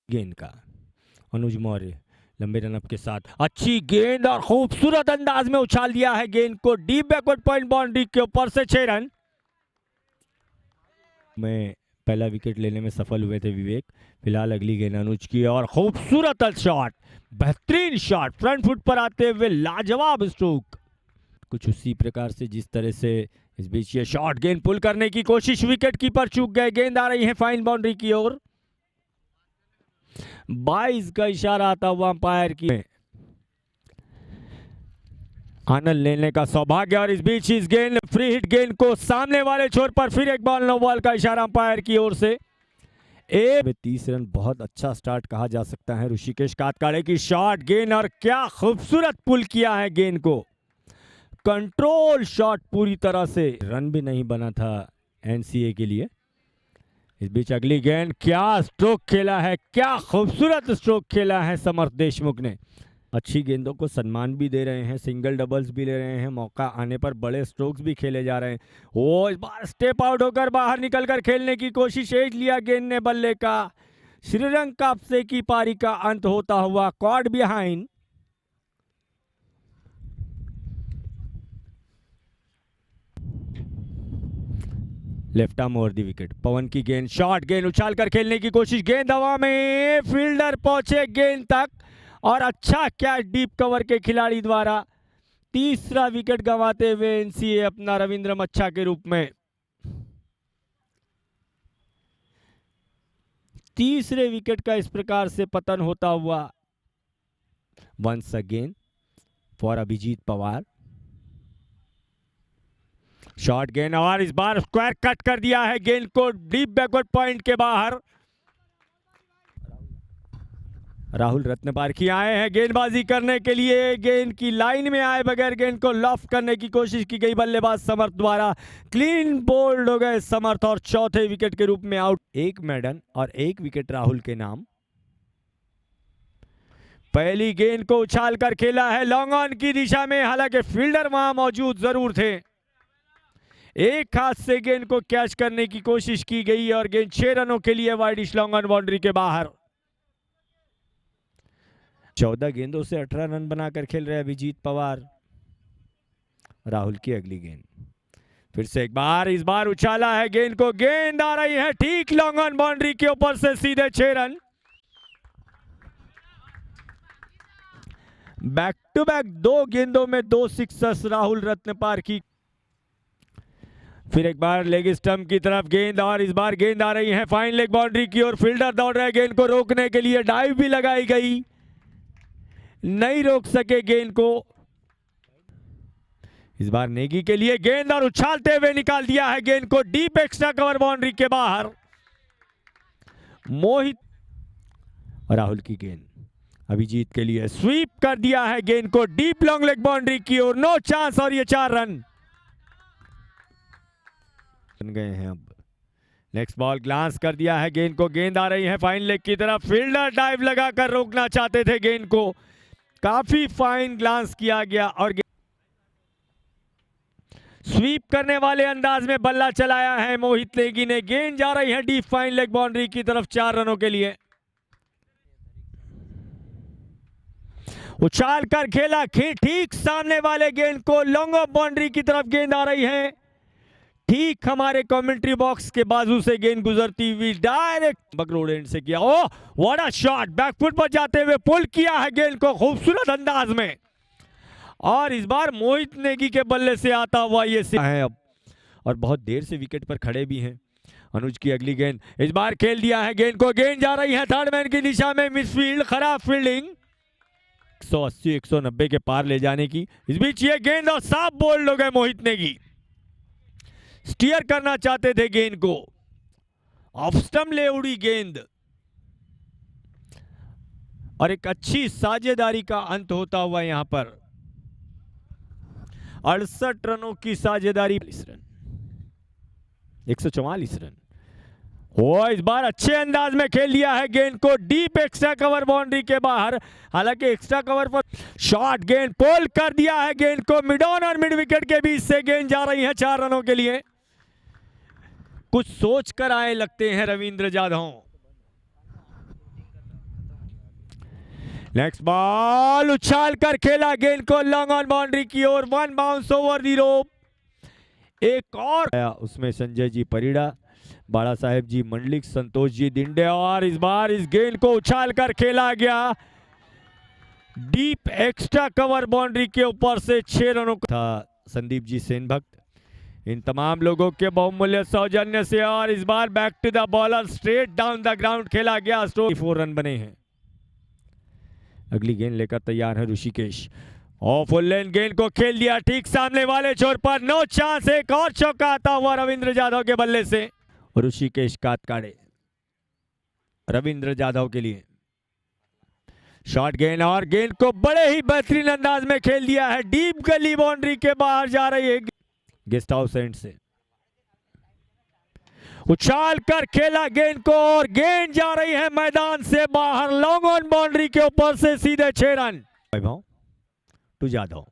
गेंद का अनुज मौर्य लंबे रनअप के साथ अच्छी गेंद और खूबसूरत अंदाज में उछाल दिया है गेंद को डीप बैकवर्ड पॉइंट बाउंड्री के ऊपर से 6 रन में पहला विकेट लेने में सफल हुए थे विवेक। फिलहाल अगली गेंद अनुज की और खूबसूरत शॉट, बेहतरीन शॉट, फ्रंट फुट पर आते हुए लाजवाब स्ट्रोक। कुछ उसी प्रकार से जिस तरह से इस बीच ये शॉट गेंद पुल करने की कोशिश, विकेट कीपर चूक गए, गेंद आ रही है फाइन बाउंड्री की ओर। 22 का इशारा आता हुआ अंपायर की आनंद लेने का सौभाग्य और इस बीच इस गेंद फ्री हिट गेंद को सामने वाले छोर पर फिर एक बॉल नो बॉल का इशारा अंपायर की ओर से। 30 रन बहुत अच्छा स्टार्ट कहा जा सकता है। ऋषिकेश कातकाड़े की शॉट गेंद और क्या खूबसूरत पुल किया है गेंद को, कंट्रोल शॉट पूरी तरह से, रन भी नहीं बना था एनसीए के लिए। इस बीच अगली गेंद, क्या स्ट्रोक खेला है, क्या खूबसूरत स्ट्रोक खेला है समर्थ देशमुख ने। अच्छी गेंदों को सम्मान भी दे रहे हैं, सिंगल डबल्स भी ले रहे हैं, मौका आने पर बड़े स्ट्रोक्स भी खेले जा रहे हैं। वो इस बार स्टेप आउट होकर बाहर निकलकर खेलने की कोशिश, एज लिया गेंद ने बल्ले का। श्रीरंग कापसे की पारी का अंत होता हुआ caught behind. Left arm over the wicket, Pavan की गेंद, शॉट गेंद उछाल कर खेलने की कोशिश, गेंद हवा में, फील्डर पहुंचे गेंद तक और अच्छा कैच डीप कवर के खिलाड़ी द्वारा। तीसरा विकेट गंवाते हुए एनसीए अपना रविंद्र मच्छा के रूप में तीसरे विकेट का इस प्रकार से पतन होता हुआ। Once again for Abhijeet Pawar, shot गेंद और इस बार स्क्वायर कट कर दिया है गेंद को डीप बैकवर्ड पॉइंट के बाहर। राहुल रत्नपारखी आए हैं गेंदबाजी करने के लिए, गेंद की लाइन में आए बगैर गेंद को लॉफ्ट करने की कोशिश की गई बल्लेबाज समर्थ द्वारा। क्लीन बोल्ड हो गए समर्थ और चौथे विकेट के रूप में आउट। एक मेडन और एक विकेट राहुल के नाम। पहली गेंद को उछाल कर खेला है लॉन्ग ऑन की दिशा में, हालांकि फील्डर वहां मौजूद जरूर थे। एक हाथ से गेंद को कैच करने की कोशिश की गई और गेंद 6 रनों के लिए वाइडिश लॉन्ग ऑन बाउंड्री के बाहर। 14 गेंदों से 18 रन बनाकर खेल रहे अभिजीत पवार। राहुल की अगली गेंद, फिर से एक बार, इस बार उछाला है गेंद को, गेंद आ रही है ठीक लॉन्ग ऑन बाउंड्री के ऊपर से सीधे 6 रन। बैक टू बैक 2 गेंदों में 2 सिक्सर्स राहुल रत्नपारखी। फिर एक बार लेग स्टंप की तरफ गेंद और इस बार गेंद आ रही है फाइन लेग बाउंड्री की ओर। फील्डर दौड़ रहे गेंद को रोकने के लिए, डाइव भी लगाई गई, नहीं रोक सके गेंद को। इस बार नेगी के लिए गेंद और उछालते हुए निकाल दिया है गेंद को डीप एक्स्ट्रा कवर बाउंड्री के बाहर। मोहित, राहुल की गेंद अभिजीत के लिए, स्वीप कर दिया है गेंद को डीप लॉन्ग लेग बाउंड्री की ओर, नो चांस और ये 4 रन बन गए हैं। अब नेक्स्ट बॉल, ग्लांस कर दिया है गेंद को, गेंद आ रही है फाइन लेग की तरफ, फील्डर डाइव लगाकर रोकना चाहते थे गेंद को, काफी फाइन ग्लांस किया गया और स्वीप करने वाले अंदाज में बल्ला चलाया है मोहित नेगी ने। गेंद जा रही है डीप फाइन लेग बाउंड्री की तरफ 4 रनों के लिए। उछाल कर खेला, ठीक सामने वाले गेंद को लॉन्ग ऑफ बाउंड्री की तरफ गेंद आ रही है, ठीक हमारे कमेंट्री बॉक्स के बाजू से गेंद गुजरती हुई डायरेक्ट बकरोड एंड से किया। Oh what a shot, back foot पर जाते हुए पुल किया है गेंद को खूबसूरत अंदाज में और इस बार मोहित नेगी के बल्ले से आता हुआ ये है अब, और बहुत देर से विकेट पर खड़े भी हैं। अनुज की अगली गेंद, इस बार खेल दिया है गेंद को, गेंद जा रही है थर्ड मैन की दिशा में, मिसफील्ड, खराब फील्डिंग, 180-190 के पार ले जाने की। इस बीच ये गेंद और साफ बोल्ड हो गए मोहित नेगी, स्टीयर करना चाहते थे गेंद को, ऑफ स्टंप ले उड़ी गेंद और एक अच्छी साझेदारी का अंत होता हुआ यहां पर 68 रनों की साझेदारी, 144 रन। वो इस बार अच्छे अंदाज में खेल लिया है गेंद को डीप एक्स्ट्रा कवर बाउंड्री के बाहर, हालांकि एक्स्ट्रा कवर पर शॉट गेंद पोल कर दिया है गेंद को, मिड ऑन और मिड विकेट के बीच से गेंद जा रही है 4 रनों के लिए। कुछ सोच कर आए लगते हैं रविंद्र जाधव। नेक्स्ट बॉल उछाल कर खेला गेंद को लॉन्ग ऑन बाउंड्री की ओर, वन बाउंस ओवर दी रोप। एक और उसमें संजय जी परिड़ा, बाड़ा साहेब जी मंडलिक, संतोष जी दिंडे, और इस बार इस गेंद को उछाल कर खेला गया डीप एक्स्ट्रा कवर बाउंड्री के ऊपर से 6 रनों था संदीप जी सेन भक्त। इन तमाम लोगों के बहुमूल्य सौजन्य से और इस बार back to the bowler, straight down the ground खेला गया। 4 रन बने हैं। अगली गेंद लेकर तैयार है ऋषिकेश, और फुल लेन गेंद को खेल दिया ठीक सामने वाले छोर पर, नो चांस। एक और चौका आता हुआ रविंद्र जाधव के बल्ले से। ऋषिकेश कातकाड़े रविंद्र जाधव के लिए शॉट गेंद, और गेंद को बड़े ही बेहतरीन अंदाज में खेल दिया है, डीप गली बाउंड्री के बाहर जा रही है। गेस्ट हाउस एंड से उछाल कर खेला गेंद को, और गेंद जा रही है मैदान से बाहर, लॉन्ग ऑन बाउंड्री के ऊपर से सीधे 6 रन। वैभव टू जाधव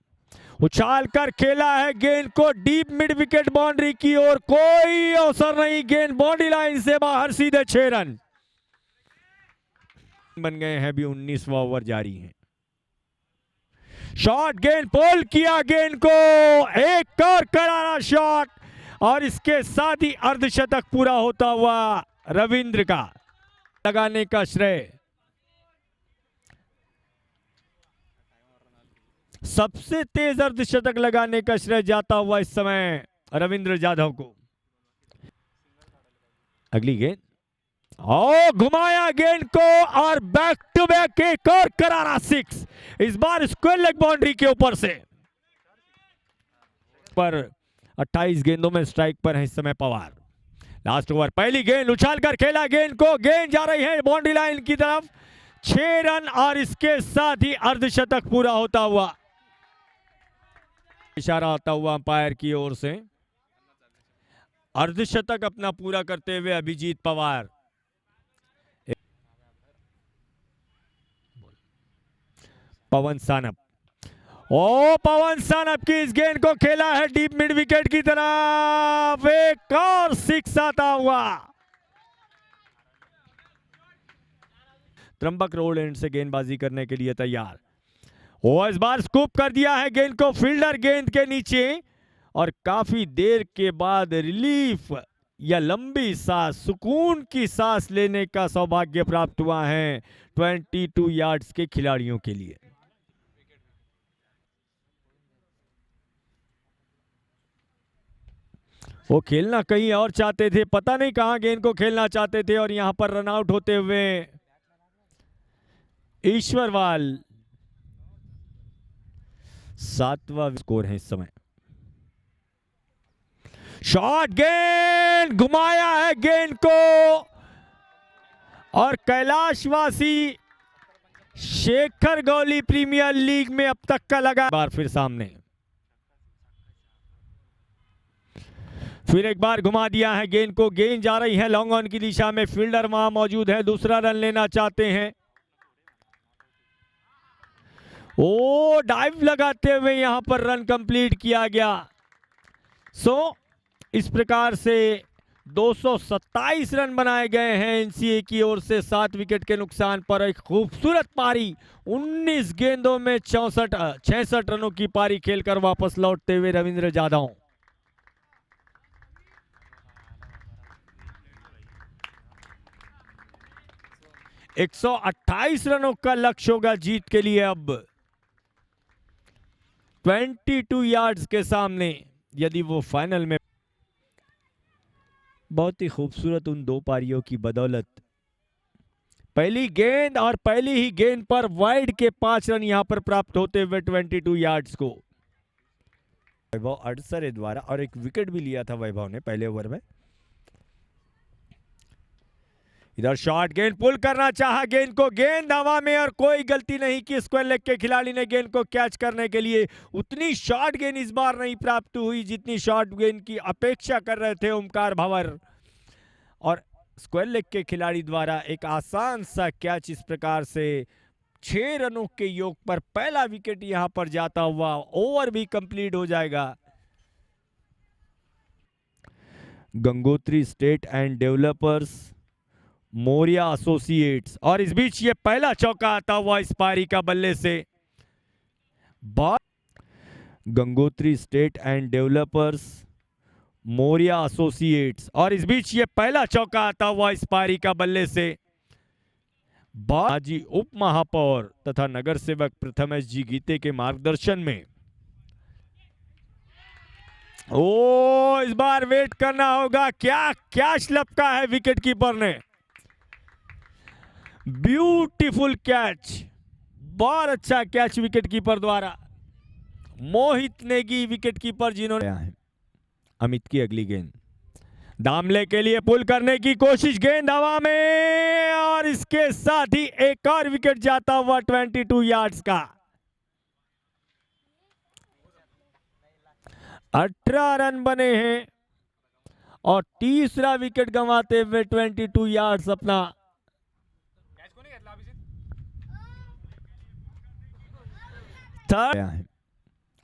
उछाल कर खेला है गेंद को डीप मिड विकेट बाउंड्री की ओर, कोई अवसर नहीं, गेंद बाउंड्री लाइन से बाहर, सीधे 6 रन बन गए हैं। अभी 19वां ओवर जारी है। शॉट गेंद पोल किया गेंद को, एक और करारा शॉट, और इसके साथ ही अर्धशतक पूरा होता हुआ रविंद्र का लगाने का श्रेय सबसे तेज अर्धशतक लगाने का श्रेय जाता हुआ इस समय रविंद्र जाधव को। अगली गेंद, और घुमाया गेंद को, और बैक टू बैक एक और करारा 6, इस बार स्क्वायर लेग बाउंड्री के ऊपर से। पर 28 गेंदों में स्ट्राइक पर है इस समय पवार। लास्ट ओवर, पहली गेंद उछाल कर खेला गेंद को, गेंद जा रही है बाउंड्री लाइन की तरफ, 6 रन, और इसके साथ ही अर्धशतक पूरा होता हुआ। इशारा आता हुआ अंपायर की ओर से। अर्धशतक अपना पूरा करते हुए अभिजीत पवार। पवन सानप, ओ पवन सानप की इस गेंद को खेला है डीप मिड विकेट की तरफ, एक और 6 आता हुआ। त्रंबक रोड एंड से गेंदबाजी करने के लिए तैयार, वो इस बार स्कूप कर दिया है गेंद को फील्डर गेंद के नीचे, और काफी देर के बाद रिलीफ या लंबी सांस, सुकून की सांस लेने का सौभाग्य प्राप्त हुआ है 22 यार्ड्स के खिलाड़ियों के लिए। वो खेलना कहीं और चाहते थे, पता नहीं कहां गेंद को खेलना चाहते थे, और यहां पर रन आउट होते हुए ईश्वरवाल 7वां स्कोर है इस समय। शॉट गेंद, घुमाया है गेंद को, और कैलाशवासी शेखर गौली प्रीमियर लीग में अब तक का लगा बार फिर सामने, फिर एक बार घुमा दिया है गेंद को, गेंद जा रही है लॉन्ग ऑन की दिशा में, फील्डर वहां मौजूद है, दूसरा रन लेना चाहते हैं। ओ डाइव लगाते हुए यहां पर रन कंप्लीट किया गया। इस प्रकार से 227 रन बनाए गए हैं एनसीए की ओर से 7 विकेट के नुकसान पर। एक खूबसूरत पारी, 19 गेंदों में 66 रनों की पारी खेलकर वापस लौटते हुए रविंद्र जाधव। एक 128 रनों का लक्ष्य होगा जीत के लिए अब 22 यार्ड्स के सामने, यदि वो फाइनल में। बहुत ही खूबसूरत उन 2 पारियों की बदौलत पहली गेंद और पहली ही गेंद पर वाइड के 5 रन यहां पर प्राप्त होते हुए 22 यार्ड्स को वैभव अडसरे द्वारा, और एक विकेट भी लिया था वैभव ने पहले ओवर में। इधर शॉट गेंद पुल करना चाहा गेंद को, गेंद हवा में और कोई गलती नहीं की स्क्वायर लेग के खिलाड़ी ने गेंद को कैच करने के लिए। उतनी शॉट गेंद इस बार नहीं प्राप्त हुई जितनी शॉट गेंद की अपेक्षा कर रहे थे ओमकार भंवर, और स्क्वायर लेग के खिलाड़ी द्वारा एक आसान सा कैच इस प्रकार से 6 रनों के योग पर पहला विकेट यहां पर जाता हुआ ओवर भी कंप्लीट हो जाएगा। Gangotri estate and developers Moriya associates, और इस बीच ये पहला चौका आता हुआ इस पारी का बल्ले से। Gangotri estate and developers, Moriya associates, और इस बीच ये पहला चौका आता हुआ इस पारी का बल्ले से। माजी उप महापौर तथा नगर सेवक प्रथमेश जी गीते के मार्गदर्शन में। ओ, इस बार वेट करना होगा, क्या कैच लपका है विकेट कीपर ने। ब्यूटीफुल कैच, बहुत अच्छा कैच विकेट कीपर द्वारा। मोहित नेगी विकेट कीपर जिन्होंने है। अमित की अगली गेंद, दामले के लिए पुल करने की कोशिश, गेंद हवा में, और इसके साथ ही एक और विकेट जाता हुआ 22 यार्ड्स का। 18 रन बने हैं और तीसरा विकेट गंवाते हुए 22 यार्ड्स अपना। थर्ड,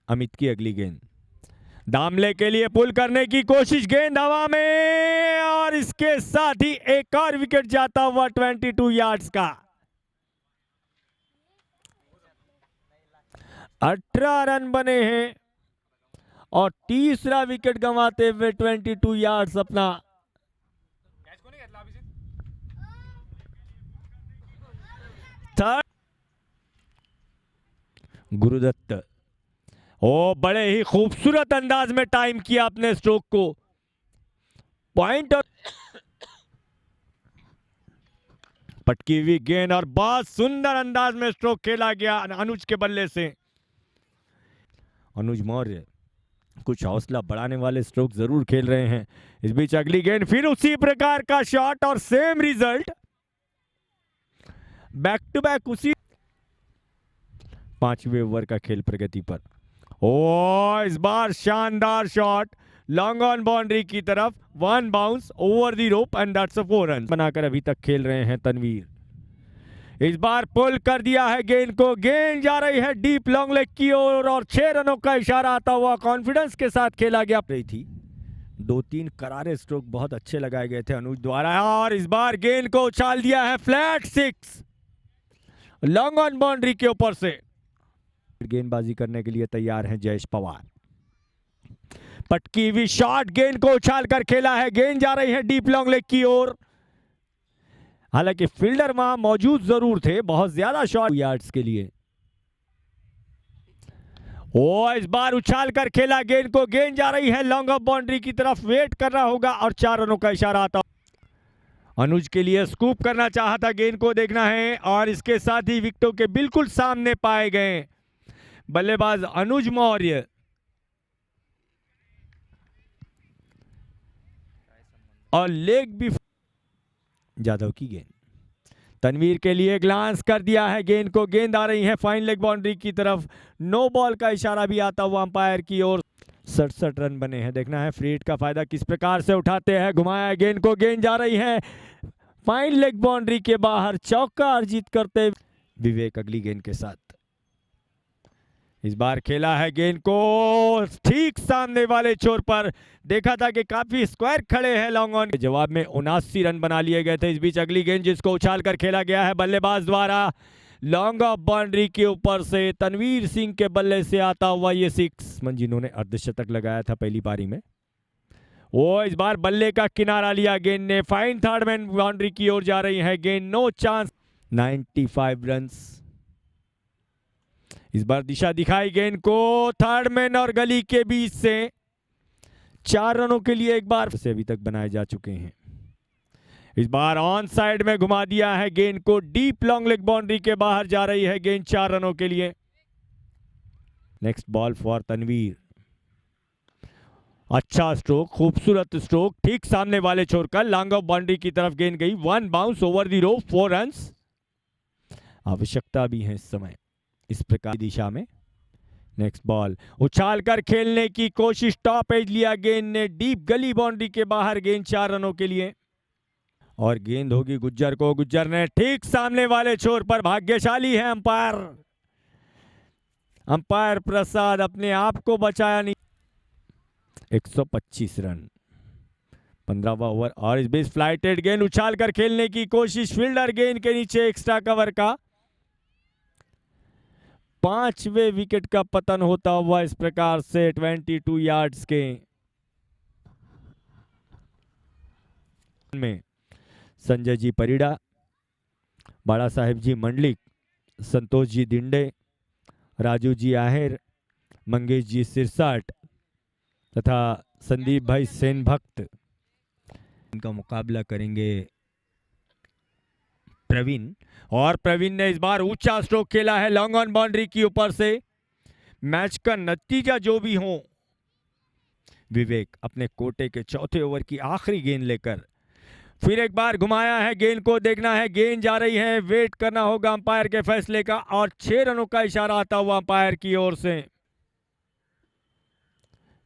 अमित की अगली गेंद, दामले के लिए पुल करने की कोशिश, गेंद हवा में, और इसके साथ ही एक और विकेट जाता हुआ 22 यार्ड्स का। 18 रन बने हैं और तीसरा विकेट गंवाते हुए 22 यार्ड्स अपना। थर्ड, गुरुदत्त, ओ बड़े ही खूबसूरत अंदाज में टाइम किया अपने स्ट्रोक को, पॉइंट और पटकी हुई गेंद, और बहुत सुंदर अंदाज में स्ट्रोक खेला गया अनुज के बल्ले से। अनुज मौर्य कुछ हौसला बढ़ाने वाले स्ट्रोक जरूर खेल रहे हैं। इस बीच अगली गेंद, फिर उसी प्रकार का शॉट और same result, back to back उसी। 5वें ओवर का खेल प्रगति पर। ओ, इस बार शानदार शॉट, लॉन्ग ऑन बाउंड्री की तरफ, one bounce over the rope and that's a 4 run बनाकर अभी तक खेल रहे हैं तनवीर। इस बार पुल कर दिया है गेंद को, गेंद जा रही है डीप लॉन्ग लेग की ओर, और 6 रनों का इशारा आता हुआ कॉन्फिडेंस के साथ खेला गया। रही थी 2-3 करारे स्ट्रोक बहुत अच्छे लगाए गए थे अनुज द्वारा, और इस बार गेंद को उछाल दिया है फ्लैट 6 लॉन्ग ऑन बाउंड्री के ऊपर से। गेंदबाजी करने के लिए तैयार हैं जयेश पवार। पटकी हुई शॉट, गेंद को उछाल कर खेला है, गेंद जा रही है डीप लॉन्ग लेग की ओर। हालांकि फील्डर वहां मौजूद जरूर थे, बहुत ज्यादा शॉट यार्ड्स के लिए। ओ, इस बार उछाल कर खेला गेंद को, गेंद जा रही है लॉन्ग ऑफ बाउंड्री की तरफ, वेट करना होगा, और 4 रनों का इशारा आता। अनुज के लिए स्कूप करना चाहा था, गेंद को देखना है, और इसके साथ ही विकेटों के बिल्कुल सामने पाए गए बल्लेबाज अनुज मौर्य। और लेग भी जादव की गेंद, तनवीर के लिए ग्लांस कर दिया है गेंद को, गेंद आ रही है फाइन लेग बाउंड्री की तरफ, नो बॉल का इशारा भी आता हुआ अंपायर की ओर। 67 रन बने हैं, देखना है फ्री हिट का फायदा किस प्रकार से उठाते हैं। घुमाया गेंद को, गेंद जा रही है फाइन लेग बाउंड्री के बाहर, चौका अर्जित करते विवेक अगली गेंद के साथ। इस बार खेला है गेंद को ठीक सामने वाले छोर पर, देखा था कि काफी स्क्वायर खड़े हैं लॉन्ग ऑन, जवाब में 79 रन बना लिए गए थे। इस बीच अगली गेंद जिसको उछाल कर खेला गया है बल्लेबाज द्वारा, लॉन्ग ऑफ बाउंड्री के ऊपर से तनवीर सिंह के बल्ले से आता हुआ ये 6, जिन्होंने अर्धशतक लगाया था पहली पारी में। वो इस बार बल्ले का किनारा लिया गेंद ने, फाइन थर्ड मैन बाउंड्री की ओर जा रही है गेंद, नो चांस। 95 रन। इस बार दिशा दिखाई गेंद को, थर्ड मैन और गली के बीच से 4 रनों के लिए एक बार से अभी तक बनाए जा चुके हैं। इस बार ऑन साइड में घुमा दिया है गेंद को, डीप लॉन्ग लेग बाउंड्री के बाहर जा रही है गेंद 4 रनों के लिए। नेक्स्ट बॉल फॉर तनवीर, अच्छा स्ट्रोक, खूबसूरत स्ट्रोक, ठीक सामने वाले छोर का लॉन्ग ऑफ बाउंड्री की तरफ गेंद गई, 1 bounce over the rope, 4 runs. आवश्यकता भी है इस समय इस प्रकार दिशा में। नेक्स्ट बॉल, उछाल कर खेलने की कोशिश, टॉप एज लिया गेंद ने, डीप गली बाउंड्री के बाहर गेंद 4 रनों के लिए, और गेंद होगी गुज्जर को, गुज्जर ने ठीक सामने वाले छोर पर, भाग्यशाली है अंपायर प्रसाद, अपने आप को बचाया नहीं। 125 रन, 15वां ओवर और इस बीच फ्लाइटेड गेंद उछाल कर खेलने की कोशिश, फील्डर गेंद के नीचे एक्स्ट्रा कवर का 5वें विकेट का पतन होता हुआ इस प्रकार से 22 यार्ड्स के में संजय जी परिड़ा, बाड़ा साहेब जी मंडलिक, संतोष जी दिंडे, राजू जी आहेर, मंगेश जी सिरसाट तथा संदीप भाई सेन भक्त इनका मुकाबला करेंगे प्रवीण। और प्रवीण ने इस बार ऊंचा स्ट्रोक खेला है लॉन्ग ऑन बाउंड्री की ऊपर से। मैच का नतीजा जो भी हो, विवेक अपने कोटे के चौथे ओवर की आखिरी गेंद लेकर फिर एक बार घुमाया है गेंद को, देखना है गेंद जा रही है, वेट करना होगा अंपायर के फैसले का और 6 रनों का इशारा आता हुआ अंपायर की ओर से।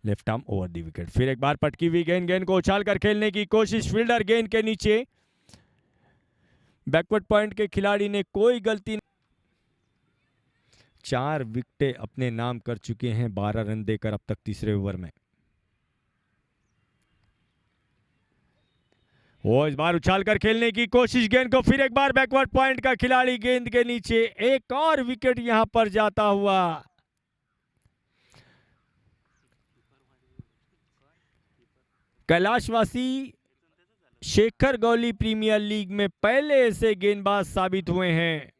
Left arm over the wicket, फिर एक बार पटकी हुई गेंद को उछाल कर खेलने की कोशिश, फील्डर गेंद के नीचे, बैकवर्ड पॉइंट के खिलाड़ी ने कोई गलती 4 विकेटें अपने नाम कर चुके हैं 12 रन देकर अब तक तीसरे ओवर में। वो इस बार उछाल कर खेलने की कोशिश, गेंद को फिर एक बार बैकवर्ड पॉइंट का खिलाड़ी गेंद के नीचे, एक और विकेट यहां पर जाता हुआ। कैलाशवासी शेखर गौली प्रीमियर लीग में पहले ऐसे गेंदबाज साबित हुए हैं।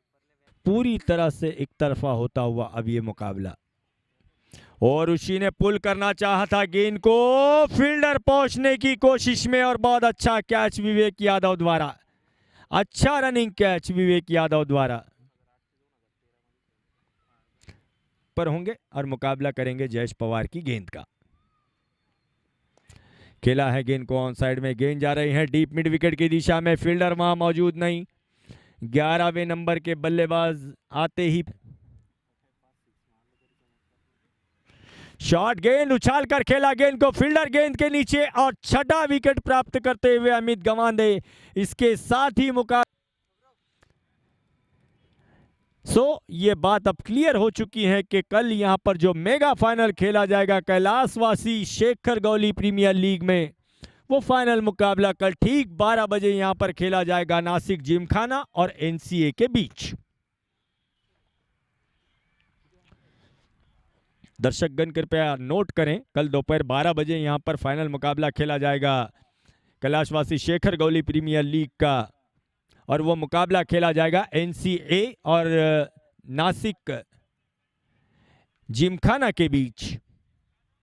पूरी तरह से एक तरफा होता हुआ अब ये मुकाबला, और उसी ने पुल करना चाहा था गेंद को, फील्डर पहुंचने की कोशिश में और बहुत अच्छा कैच विवेक यादव द्वारा, अच्छा रनिंग कैच विवेक यादव द्वारा पर होंगे और मुकाबला करेंगे जयेश पवार की गेंद का। खेला है गेंद को ऑन साइड में, गेंद जा रही है डीप मिड विकेट की दिशा में, फील्डर वहां मौजूद नहीं, 11वें नंबर के बल्लेबाज आते ही शॉट, गेंद उछाल कर खेला गेंद को, फील्डर गेंद के नीचे और 6ठा विकेट प्राप्त करते हुए अमित गवांदे। इसके साथ ही मुकाबला ये बात अब क्लियर हो चुकी है कि कल यहां पर जो मेगा फाइनल खेला जाएगा कैलाशवासी शेखर गौली प्रीमियर लीग में, वो फाइनल मुकाबला कल ठीक 12 बजे यहां पर खेला जाएगा नासिक जिमखाना और एनसीए के बीच। दर्शकगण कृपया नोट करें, कल दोपहर 12 बजे यहां पर फाइनल मुकाबला खेला जाएगा कैलाशवासी शेखर गौली प्रीमियर लीग का, और वो मुकाबला खेला जाएगा एनसीए और नासिक जिमखाना के बीच।